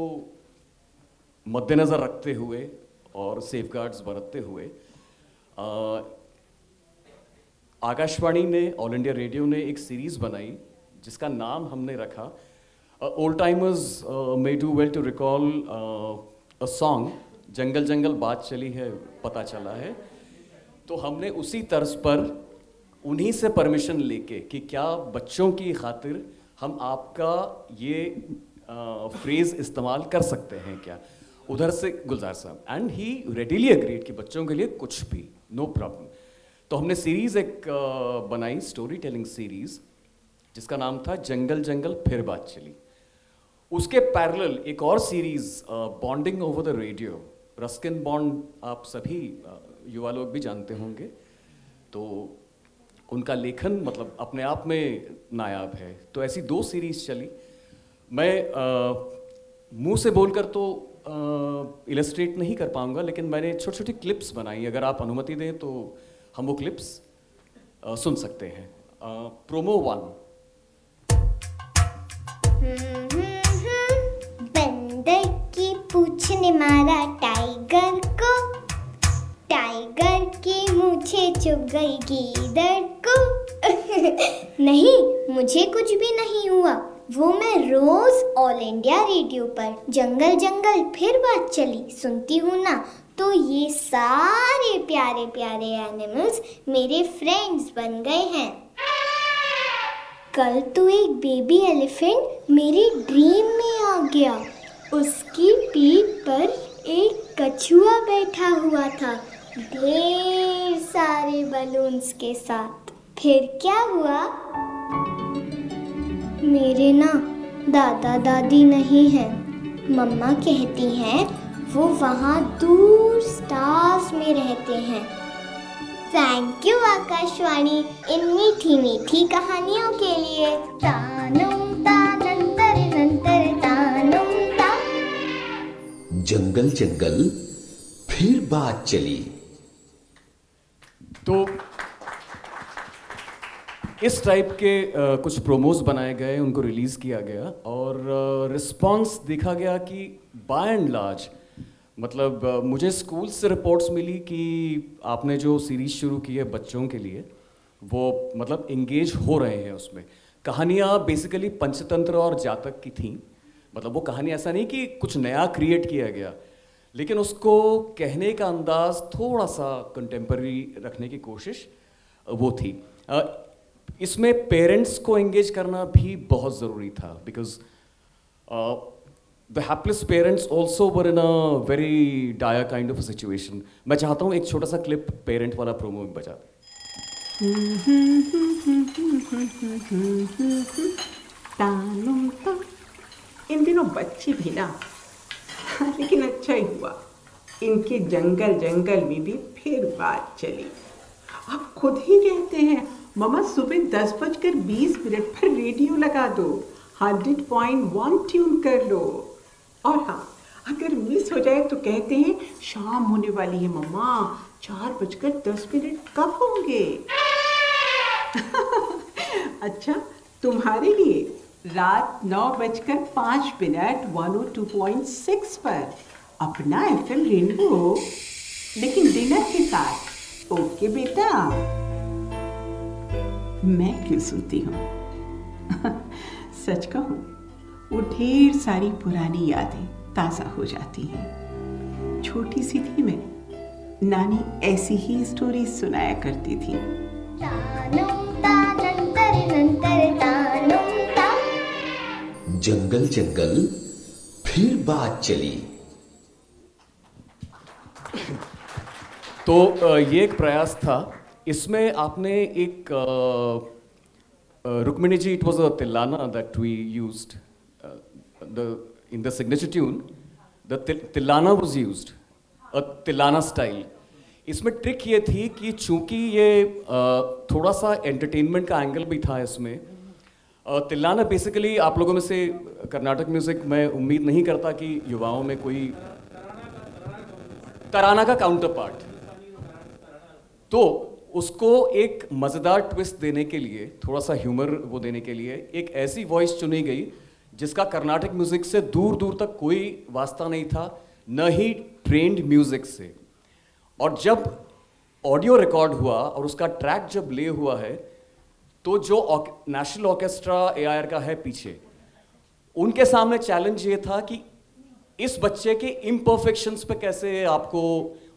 मद्देनज़र रखते हुए और सेफगार्ड्स बरतते हुए आकाशवाणी ने, ऑल इंडिया रेडियो ने एक सीरीज़ बनाई जिसका नाम हमने रखा old timers may do well to recall a song, जंगल जंगल बात चली है पता चला है। तो हमने उसी तर्ज पर उन्हीं से परमिशन लेके कि क्या बच्चों की खातिर हम आपका ये फ्रेज इस्तेमाल कर सकते हैं क्या, उधर से गुलजार साहब, एंड ही रेडीली एग्रीड कि बच्चों के लिए कुछ भी, नो प्रॉब्लम। तो हमने सीरीज एक बनाई, स्टोरी टेलिंग सीरीज, जिसका नाम था जंगल जंगल फिर बात चली। उसके पैरेलल एक और series bonding over the radio, Ruskin bond आप सभी युवा लोग भी जानते होंगे, तो उनका लेखन मतलब अपने आप में नायाब है। तो ऐसी 2 सीरीज चली। मैं मुंह से बोलकर तो इलस्ट्रेट नहीं कर पाऊंगा, लेकिन मैंने छोटी छोटी क्लिप्स बनाई, अगर आप अनुमति दें तो हम वो क्लिप्स सुन सकते हैं। प्रोमो 1। बंदर की पूंछ ने मारा टाइगर को, टाइगर की मूंछें चुभ गई गीदड़ को। नहीं, मुझे कुछ भी नहीं हुआ। वो मैं रोज ऑल इंडिया रेडियो पर जंगल जंगल फिर बात चली सुनती हूँ ना, तो ये सारे प्यारे प्यारे एनिमल्स मेरे फ्रेंड्स बन गए हैं। कल तो एक बेबी एलिफेंट मेरे ड्रीम में आ गया। उसकी पीठ पर एक कछुआ बैठा हुआ था, ढेर सारे बलून्स के साथ। फिर क्या हुआ? मेरे ना दादा दादी नहीं हैं। मम्मा कहती हैं वो वहाँ दूर स्टार्स में रहते हैं। थैंक यू आकाशवाणी इन मीठी मीठी कहानियों के लिए। तानुम तानंतर नंतर तानुम ता। जंगल जंगल फिर बात चली। तो इस टाइप के कुछ प्रोमोज बनाए गए, उनको रिलीज़ किया गया और रिस्पांस देखा गया कि बाय एंड लार्ज, मतलब मुझे स्कूल से रिपोर्ट्स मिली कि आपने जो सीरीज़ शुरू की है बच्चों के लिए, वो मतलब इंगेज हो रहे हैं उसमें। कहानियाँ बेसिकली पंचतंत्र और जातक की थीं, मतलब वो कहानी ऐसा नहीं कि कुछ नया क्रिएट किया गया, लेकिन उसको कहने का अंदाज थोड़ा सा कंटेम्पररी रखने की कोशिश वो थी। इसमें पेरेंट्स को एंगेज करना भी बहुत ज़रूरी था, because the hapless parents also were in a very dire kind of situation. मैं चाहता हूँ एक छोटा सा क्लिप पेरेंट वाला प्रोमो में बजा दें। इन दिनों बच्चे भी ना, लेकिन अच्छा ही हुआ, इनके जंगल जंगल में भी फिर बात चली। आप खुद ही कहते हैं मम्मा सुबह 10:20 पर रेडियो लगा दो, 100.1 ट्यून कर लो, और हाँ अगर मिस हो जाए तो कहते हैं शाम होने वाली है मम्मा, 4:10 कब होंगे? अच्छा, तुम्हारे लिए रात 9:05 102.6 पर अपना FM रेनबो, लेकिन डिनर के साथ। ओके बेटा। मैं क्यों सुनती हूँ? सच कहूँ, वो ढेर सारी पुरानी यादें ताज़ा हो जाती हैं। छोटी सी थी मैं, नानी ऐसी ही स्टोरी सुनाया करती थी। जंगल जंगल फिर बात चली। तो ये एक प्रयास था। इसमें आपने एक Rukmini ji, it was a tillana that we used in the signature tune, the tillana was used, a tillana style. इसमें ट्रिक ये थी कि चूंकि ये थोड़ा सा एंटरटेनमेंट का एंगल भी था इसमें। तिल्लाना बेसिकली आप लोगों में से कर्नाटक म्यूजिक, मैं उम्मीद नहीं करता कि युवाओं में कोई तराना का काउंटर पार्ट, तो उसको एक मज़ेदार ट्विस्ट देने के लिए, थोड़ा सा ह्यूमर वो देने के लिए एक ऐसी वॉइस चुनी गई जिसका कर्नाटक म्यूजिक से दूर दूर तक कोई वास्ता नहीं था, न ही ट्रेंड म्यूजिक से। और जब ऑडियो रिकॉर्ड हुआ और उसका ट्रैक जब ले हुआ है, तो जो नेशनल ऑर्केस्ट्रा AIR का है पीछे, उनके सामने चैलेंज ये था कि इस बच्चे के इम्परफेक्शंस पे कैसे आपको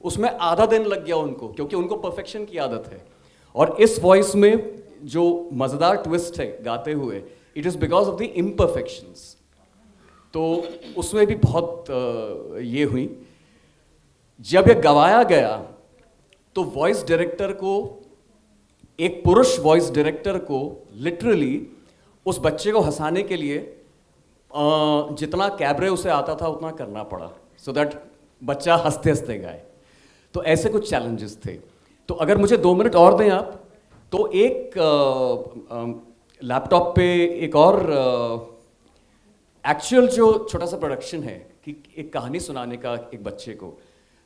उसमें आधा दिन लग गया उनको, क्योंकि उनको परफेक्शन की आदत है। और इस वॉइस में जो मज़ेदार ट्विस्ट है गाते हुए, it is because of the imperfections. तो उसमें भी बहुत ये हुई। जब ये गवाया गया तो वॉइस डायरेक्टर को, एक पुरुष वॉइस डायरेक्टर को लिटरली उस बच्चे को हंसाने के लिए जितना कैबरे उसे आता था उतना करना पड़ा, सो दैट बच्चा हंसते हंसते गाए। तो ऐसे कुछ चैलेंजेस थे। तो अगर मुझे 2 मिनट और दें आप, तो एक लैपटॉप पे एक और एक्चुअल जो छोटा सा प्रोडक्शन है कि एक कहानी सुनाने का एक बच्चे को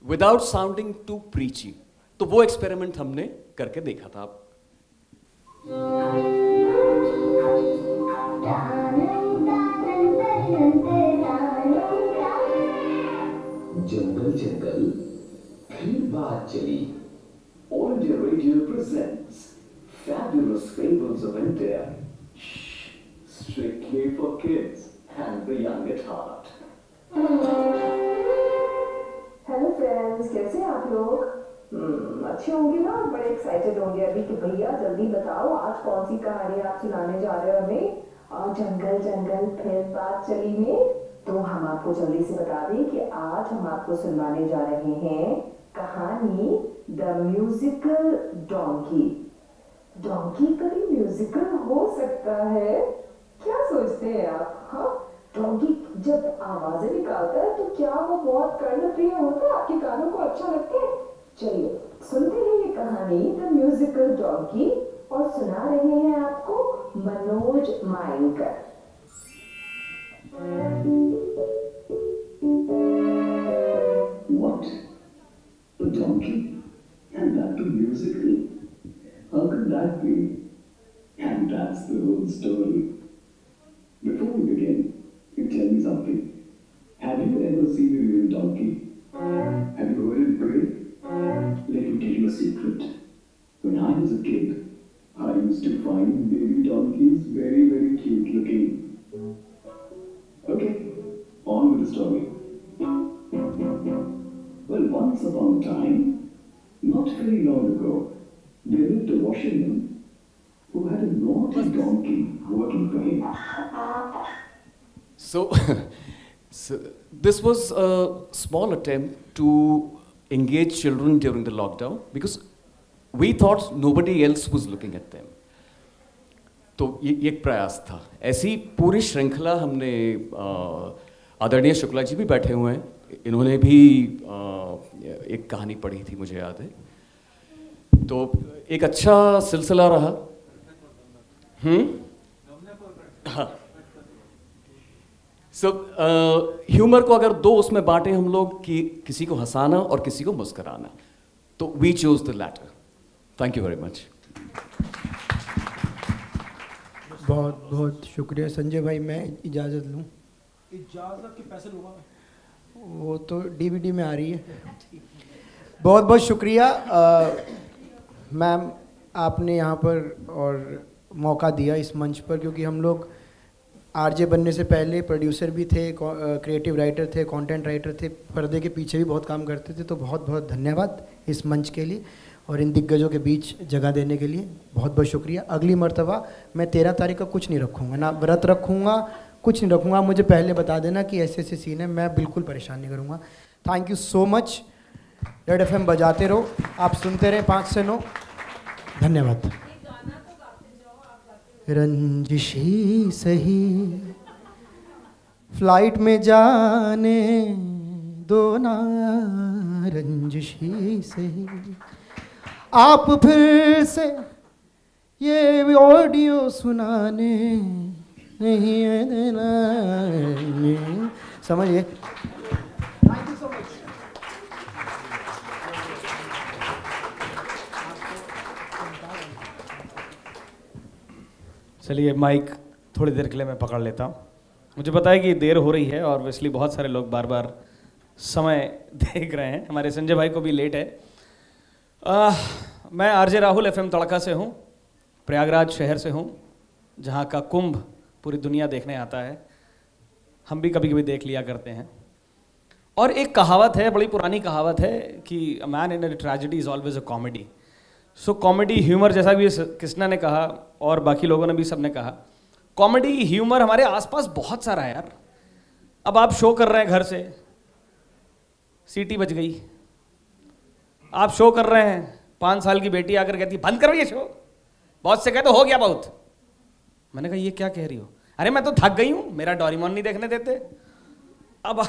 विदाउट साउंडिंग टू प्रीची, तो वो एक्सपेरिमेंट हमने करके देखा था। जंगल जंगल फिर बात चली। All India Radio presents fabulous fables of India. Strictly for kids and the young at heart. Hello friends, कैसे हैं आप लोग? अच्छे होंगे ना, बड़े एक्साइटेड होंगे अभी कि भैया जल्दी बताओ आज कौन सी कहानी आप सुनाने जा रहे हो हमें। और जंगल जंगल फिर बात चली में, तो हम आपको जल्दी से बता दें कि आज हम आपको सुनवाने जा रहे हैं कहानी द म्यूजिकल डोंकी। डोंकी कभी म्यूजिकल हो सकता है? क्या सोचते हैं आप? हाँ, डोंकी जब आवाजें निकालता है तो क्या वो बहुत कर्णप्रिय होता है? आपके कानों को अच्छा लगता है? चलिए सुनते हैं ये कहानी द म्यूजिकल डोंकी, और सुना रहे हैं आपको Manoj मायंकर। What? A donkey? And that too musical? How could that be? And that's the whole story. Before we begin, you tell me something. Have you ever seen a real donkey? Have you heard it bray? Let me tell you a secret. When I was a kid, I used to find baby donkeys very, very cute looking. Okay, on with the story. Well, once upon a time, not very long ago, there lived a washerman who had a naughty donkey working for him. So, this was a small attempt to engage children during the lockdown because we thought nobody else was looking at them. तो ये एक प्रयास था। ऐसी पूरी श्रृंखला हमने, आदरणीय शुक्ला जी भी बैठे हुए हैं, इन्होंने भी एक कहानी पढ़ी थी, मुझे याद है। तो एक अच्छा सिलसिला रहा। हाँ, सो ह्यूमर को अगर 2 उसमें बांटे हम लोग कि किसी को हंसाना और किसी को मुस्कराना, तो we choose the latter. Thank you very much. बहुत बहुत शुक्रिया संजय भाई। मैं इजाज़त लूँ? इजाज़त के पैसे लूँगा वो तो डीवीडी में आ रही है। बहुत बहुत शुक्रिया मैम, आपने यहाँ पर और मौका दिया इस मंच पर, क्योंकि हम लोग आरजे बनने से पहले प्रोड्यूसर भी थे, क्रिएटिव राइटर थे, कंटेंट राइटर थे, पर्दे के पीछे भी बहुत काम करते थे। तो बहुत बहुत धन्यवाद इस मंच के लिए और इन दिग्गजों के बीच जगह देने के लिए बहुत बहुत शुक्रिया। अगली मर्तबा मैं 13 तारीख का कुछ नहीं रखूँगा, ना व्रत रखूँगा, कुछ नहीं रखूँगा। मुझे पहले बता देना कि ऐसे ऐसे सीन है, मैं बिल्कुल परेशान नहीं करूँगा। Thank you so much. Red FM बजाते रहो, आप सुनते रहे 5 से 9। धन्यवाद। रंजिशी सही फ्लाइट में जाने दो ना, रंजिशी सही आप फिर से ये ऑडियो सुनाने नहीं देना। समझिए। Thank you so much. चलिए माइक थोड़ी देर के लिए मैं पकड़ लेता हूँ। मुझे पता है कि देर हो रही है और ऑब्वियसली बहुत सारे लोग बार बार समय देख रहे हैं। हमारे संजय भाई को भी लेट है। मैं आरजे राहुल एफएम तड़का से हूँ, प्रयागराज शहर से हूँ, जहाँ का कुंभ पूरी दुनिया देखने आता है। हम भी कभी कभी देख लिया करते हैं। और एक कहावत है, बड़ी पुरानी कहावत है कि a man in a tragedy is always a comedy. So comedy humour, जैसा भी कृष्णा ने कहा और बाकी लोगों ने भी सबने कहा, कॉमेडी ह्यूमर हमारे आसपास बहुत सारा है यार। अब आप शो कर रहे हैं घर से, सीटी बज गई, आप शो कर रहे हैं, 5 साल की बेटी आकर कहती बंद करो ये शो, बहुत से कहते हो गया बहुत। मैंने कहा ये क्या कह रही हो? अरे मैं तो थक गई हूं, मेरा डोरेमोन नहीं देखने देते। अब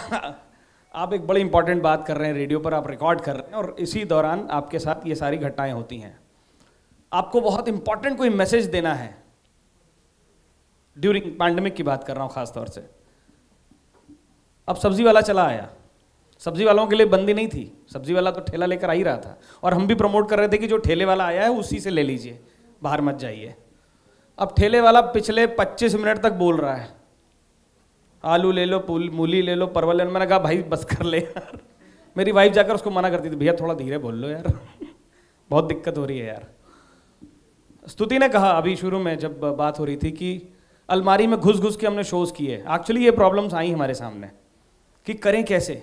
आप एक बड़ी इंपॉर्टेंट बात कर रहे हैं, रेडियो पर आप रिकॉर्ड कर रहे हैं और इसी दौरान आपके साथ ये सारी घटनाएं होती हैं। आपको बहुत इंपॉर्टेंट कोई मैसेज देना है, ड्यूरिंग पैंडेमिक की बात कर रहा हूं खास तौर से। अब सब्जी वाला चला आया, सब्जी वालों के लिए बंदी नहीं थी, सब्जी वाला तो ठेला लेकर आ ही रहा था और हम भी प्रमोट कर रहे थे कि जो ठेले वाला आया है उसी से ले लीजिए, बाहर मत जाइए। अब ठेले वाला पिछले 25 मिनट तक बोल रहा है आलू ले लो, मूली ले लो, परवल ले लो। मैंने कहा भाई बस कर ले यार। मेरी वाइफ जाकर उसको मना करती थी, भैया थोड़ा धीरे बोल लो यार बहुत दिक्कत हो रही है यार। स्तुति ने कहा अभी शुरू में जब बात हो रही थी कि अलमारी में घुस घुस के हमने शोज किए। एक्चुअली ये प्रॉब्लम्स आई हमारे सामने कि करें कैसे,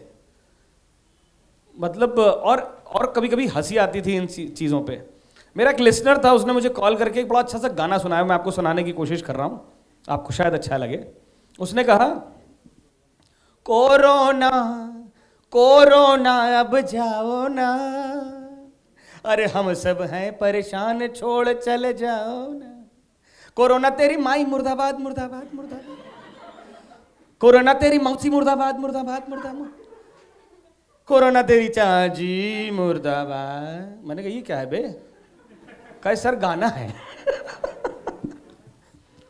मतलब और कभी कभी हंसी आती थी इन चीज़ों पे। मेरा एक लिसनर था, उसने मुझे कॉल करके एक बड़ा अच्छा सा गाना सुनाया, मैं आपको सुनाने की कोशिश कर रहा हूँ, आपको शायद अच्छा लगे। उसने कहा कोरोना कोरोना अब जाओ ना, अरे हम सब हैं परेशान छोड़ चले जाओ ना, कोरोना तेरी माई मुर्दाबाद मुर्दाबाद मुर्दाबाद, कोरोना तेरी मौसी मुर्दाबाद मुर्दाबाद मुर्दाबाद, कोरोना तेरी चाची मुर्दाबाद। मैंने कहा ये क्या है बे? कहा सर गाना है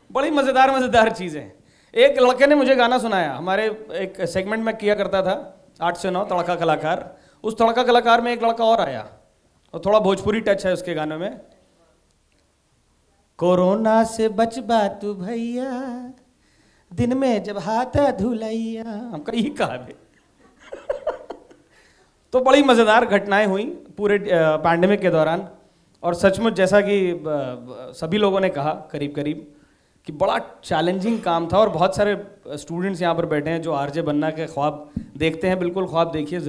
बड़ी मजेदार चीजें। एक लड़के ने मुझे गाना सुनाया, हमारे एक सेगमेंट में किया करता था 8 से 9 तड़का कलाकार। उस तड़का कलाकार में एक लड़का और आया और थोड़ा भोजपुरी टच है उसके गानों में। कोरोना से बचबा तू भैया, दिन में जब हाथ धुलैया। हमका यही कहा बे तो बड़ी मजेदार घटनाएं हुई पूरे पैंडेमिक के दौरान। और सचमुच जैसा कि सभी लोगों ने कहा करीब करीब कि बड़ा चैलेंजिंग काम था। और बहुत सारे स्टूडेंट्स यहाँ पर बैठे हैं जो आरजे बनना के ख्वाब देखते हैं, बिल्कुल ख्वाब देखिए,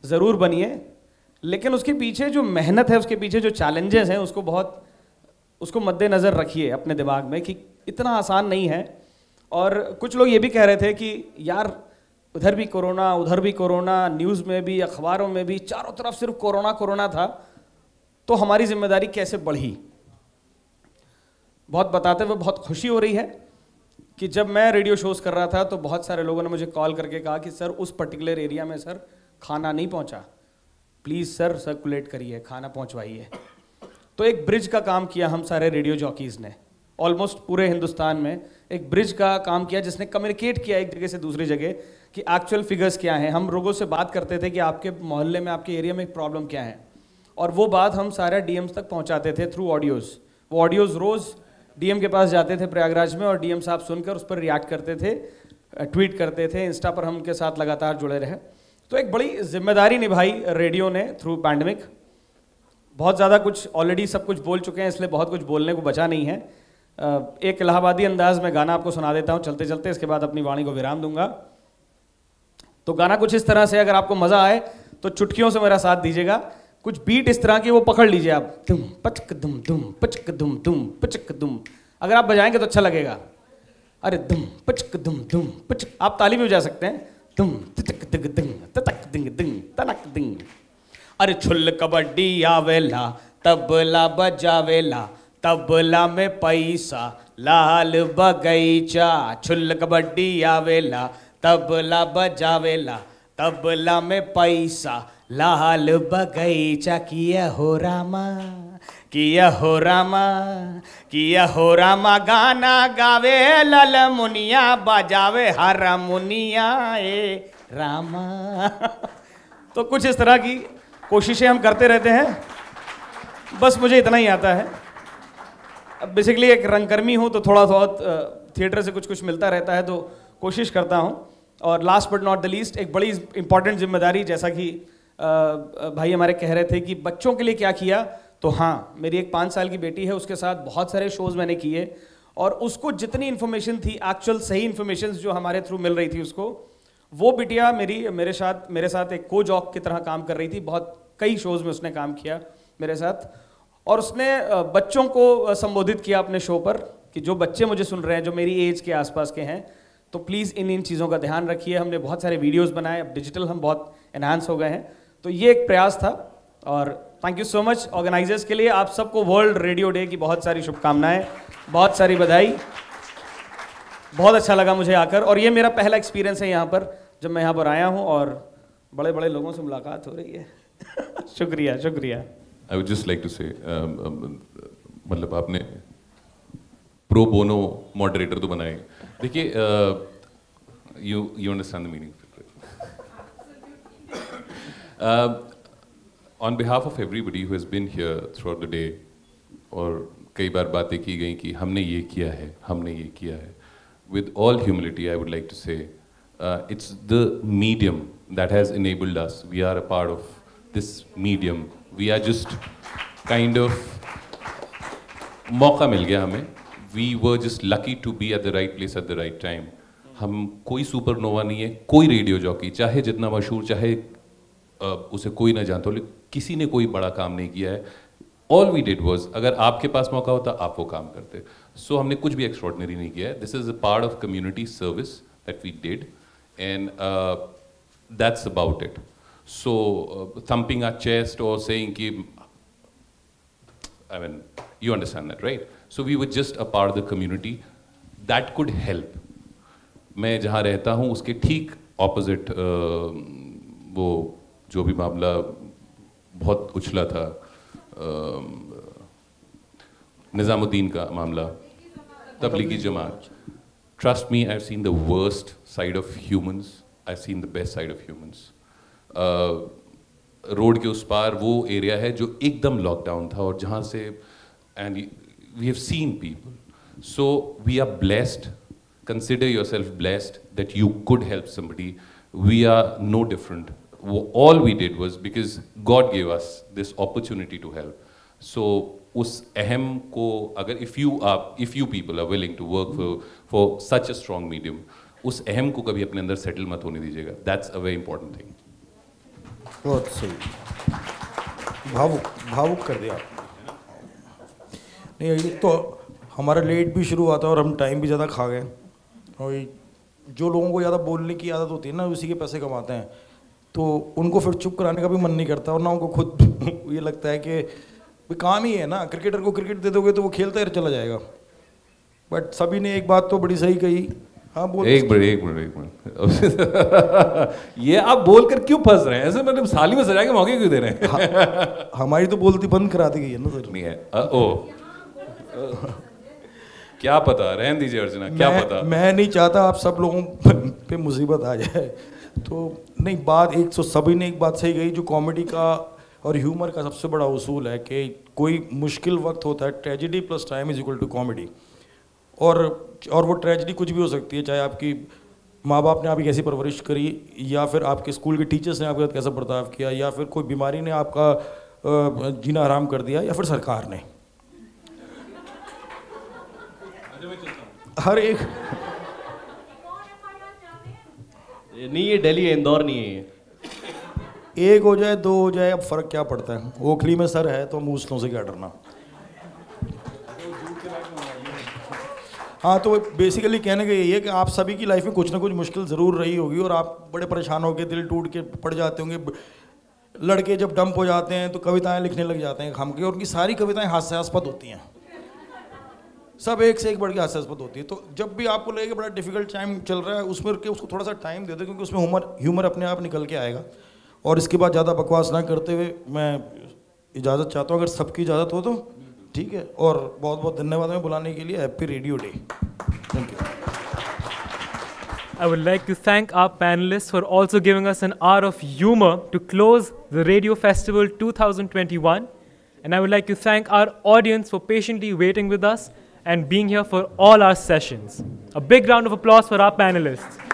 ज़रूर बनिए। लेकिन उसके पीछे जो मेहनत है, उसके पीछे जो चैलेंजेस हैं, उसको मद्देनज़र रखिए अपने दिमाग में कि इतना आसान नहीं है। और कुछ लोग ये भी कह रहे थे कि यार उधर भी कोरोना, उधर भी कोरोना, न्यूज़ में भी, अखबारों में भी, चारों तरफ सिर्फ कोरोना कोरोना था, तो हमारी जिम्मेदारी कैसे बढ़ी। बहुत बताते हुए बहुत खुशी हो रही है कि जब मैं रेडियो शोज़ कर रहा था तो बहुत सारे लोगों ने मुझे कॉल करके कहा कि सर उस पर्टिकुलर एरिया में सर खाना नहीं पहुंचा, प्लीज़ सर सर्कुलेट करिए, खाना पहुंचवाइए। तो एक ब्रिज का काम किया हम सारे रेडियो जॉकीज़ ने, ऑलमोस्ट पूरे हिंदुस्तान में एक ब्रिज का काम किया जिसने कम्युनिकेट किया एक जगह से दूसरी जगह कि एक्चुअल फिगर्स क्या हैं। हम लोगों से बात करते थे कि आपके मोहल्ले में, आपके एरिया में प्रॉब्लम क्या है, और वो बात हम सारे डीएम्स तक पहुंचाते थे थ्रू ऑडियोज़। वो ऑडियोज़ रोज़ डीएम के पास जाते थे प्रयागराज में और डीएम साहब सुनकर उस पर रिएक्ट करते थे, ट्वीट करते थे, इंस्टा पर हम उनके साथ लगातार जुड़े रहे। तो एक बड़ी जिम्मेदारी निभाई रेडियो ने थ्रू पैंडेमिक। बहुत ज़्यादा कुछ ऑलरेडी सब कुछ बोल चुके हैं, इसलिए बहुत कुछ बोलने को बचा नहीं है। एक इलाहाबादी अंदाज में गाना आपको सुना देता हूँ चलते चलते, इसके बाद अपनी वाणी को विराम दूंगा। तो गाना कुछ इस तरह से, अगर आपको मज़ा आए तो चुटकियों से मेरा साथ दीजिएगा। कुछ बीट इस तरह की वो पकड़ लीजिए आप, दुम पचक दुम पचक दुम पचक दुम। अगर आप बजाएंगे तो अच्छा लगेगा। अरे दुम पचक दुम पचक, आप ताली भी बजा सकते हैं। दुम तचक दिग दिंग ततक दिंग दिंग तनक दिंग। अरे छुल कबड्डी आवेला, तबला बजावेला, तबला में पैसा, लाल बगीचा। छुल कबड्डी आवेला, तबला बजावेला, तबला में पैसा, लाल बगीचा। किया हो रामा, किया हो रामा, किया हो रामा, गाना गावे लल मुनिया, बजावे हारमोनिया ए रामा। तो कुछ इस तरह की कोशिशें हम करते रहते हैं, बस मुझे इतना ही आता है। अब बेसिकली एक रंगकर्मी हूँ तो थोड़ा बहुत थिएटर से कुछ मिलता रहता है, तो कोशिश करता हूँ। और last but not the least, एक बड़ी इंपॉर्टेंट जिम्मेदारी, जैसा कि भाई हमारे कह रहे थे कि बच्चों के लिए क्या किया, तो हाँ, मेरी एक 5 साल की बेटी है, उसके साथ बहुत सारे शोज़ मैंने किए और उसको जितनी इन्फॉर्मेशन थी, एक्चुअल सही इन्फॉर्मेशन जो हमारे थ्रू मिल रही थी उसको, वो बिटिया मेरे साथ एक को जॉक की तरह काम कर रही थी। बहुत कई शोज में उसने काम किया मेरे साथ, और उसने बच्चों को संबोधित किया अपने शो पर कि जो बच्चे मुझे सुन रहे हैं, जो मेरी एज के आसपास के हैं, तो प्लीज़ इन चीज़ों का ध्यान रखिए। हमने बहुत सारे वीडियोस बनाए, अब डिजिटल हम बहुत एनहांस हो गए हैं, तो ये एक प्रयास था। और thank you so much organisers के लिए। आप सबको वर्ल्ड रेडियो डे की बहुत सारी शुभकामनाएं, बहुत सारी बधाई। बहुत अच्छा लगा मुझे आकर, और ये मेरा पहला एक्सपीरियंस है यहाँ पर, जब मैं यहाँ पर आया हूँ और बड़े बड़े लोगों से मुलाकात हो रही है। शुक्रिया शुक्रिया। I would just like to say, मतलब आपने प्रो बोनो मॉडरेटर तो बनाए। देखिए, you understand the meaning. On behalf of everybody who has been here throughout the day, और कई बार बातें की गई कि हमने ये किया है, हमने ये किया है। With all humility, I would like to say, it's the medium that has enabled us. We are a part of this medium. We are just kind of मौका मिल गया हमें. We were just lucky to be at the right place at the right time. हम कोई supernova नहीं है, कोई radio jockey, चाहे जितना मशहूर, चाहे उसे कोई ना जानता हो, लेकिन किसी ने कोई बड़ा काम नहीं किया है. All we did was, अगर आपके पास मौका होता आप वो काम करते. So हमने कुछ भी एक्स्ट्रॉर्डिनरी नहीं किया है. This is a part of community service that we did, and that's about it. So thumping our chest or saying कि, I mean, you understand that, right? So we were just a part of the community that could help. मैं जहाँ रहता हूँ उसके ठीक opposite वो जो भी मामला बहुत उछला था, निज़ामुद्दीन का मामला, Tablighi Jamaat. Trust me, I've seen the worst side of humans. I've seen the best side of humans. Road के उस पार वो एरिया है जो एकदम लॉकडाउन था, और जहाँ से, and we have seen people. So we are blessed. Consider yourself blessed that you could help somebody. We are no different. All we did was because God gave us this opportunity to help. So उस अहम को अगर if you people are willing to work for such a strong medium, उस अहम को कभी अपने अंदर सेटल मत होने दीजिएगा. That's a very important thing. बहुत सही, भावुक कर दिया. नहीं, ये तो हमारा लेट भी शुरू हुआ था और हम टाइम भी ज़्यादा खा गए. और जो लोगों को ज़्यादा बोलने की आदत होती है ना, उसी के पैसे कमाते हैं, तो उनको फिर चुप कराने का भी मन नहीं करता, और ना उनको खुद ये लगता है कि काम ही है ना, क्रिकेटर को क्रिकेट दे दोगे तो वो खेलता ही चला जाएगा. बट सभी ने एक बात तो बड़ी सही कही. हाँ बोल. एक मिनट ये आप बोलकर क्यों फंस रहे हैं ऐसे? मतलब साली में सजा के मौके क्यों दे रहे हैं? हमारी तो बोलती बंद करा दी गई है ना सर. नहीं है. क्या पता, रहने दीजिए अर्चना, क्या पता. मैं नहीं चाहता आप सब लोगों पे मुसीबत आ जाए. तो नहीं, बात एक तो सभी ने एक बात सही कही, जो कॉमेडी का और ह्यूमर का सबसे बड़ा उसूल है कि कोई मुश्किल वक्त होता है, tragedy plus time is equal to comedy. और वो ट्रेजेडी कुछ भी हो सकती है, चाहे आपकी माँ बाप ने आपकी कैसी परवरिश करी, या फिर आपके स्कूल के टीचर्स ने आपके साथ कैसा बर्ताव किया, या फिर कोई बीमारी ने आपका जीना हराम कर दिया, या फिर सरकार ने. हर एक नहीं, ये दिल्ली है, इंदौर नहीं है. एक हो जाए, दो हो जाए, अब फर्क क्या पड़ता है? ओखली में सर है तो मूसलों से क्या डरना. हाँ, तो बेसिकली कहने का यही है कि आप सभी की लाइफ में कुछ ना कुछ मुश्किल ज़रूर रही होगी, और आप बड़े परेशान होकर दिल टूट के पड़ जाते होंगे. लड़के जब डंप हो जाते हैं तो कविताएं लिखने लग जाते हैं खाम के, और उनकी सारी कविताएं हास्यास्पद होती हैं. सब एक से एक बढ़ के हास्यास्पद होती है. तो जब भी आपको लगे कि बड़ा डिफिकल्ट टाइम चल रहा है, उसमें उसको थोड़ा सा टाइम दे दो, क्योंकि उसमें ह्यूमर अपने आप निकल के आएगा. और इसके बाद ज़्यादा बकवास ना करते हुए मैं इजाज़त चाहता हूँ, अगर सबकी इजाज़त हो तो ठीक है. और बहुत बहुत धन्यवाद हमें बुलाने के लिए. Happy radio day. Thank you. I would like to thank our panelists for also giving us an hour of humor to close the Radio Festival 2021. And I would like to thank our audience for patiently waiting with us and being here for all our sessions. A big round of applause for our panelists.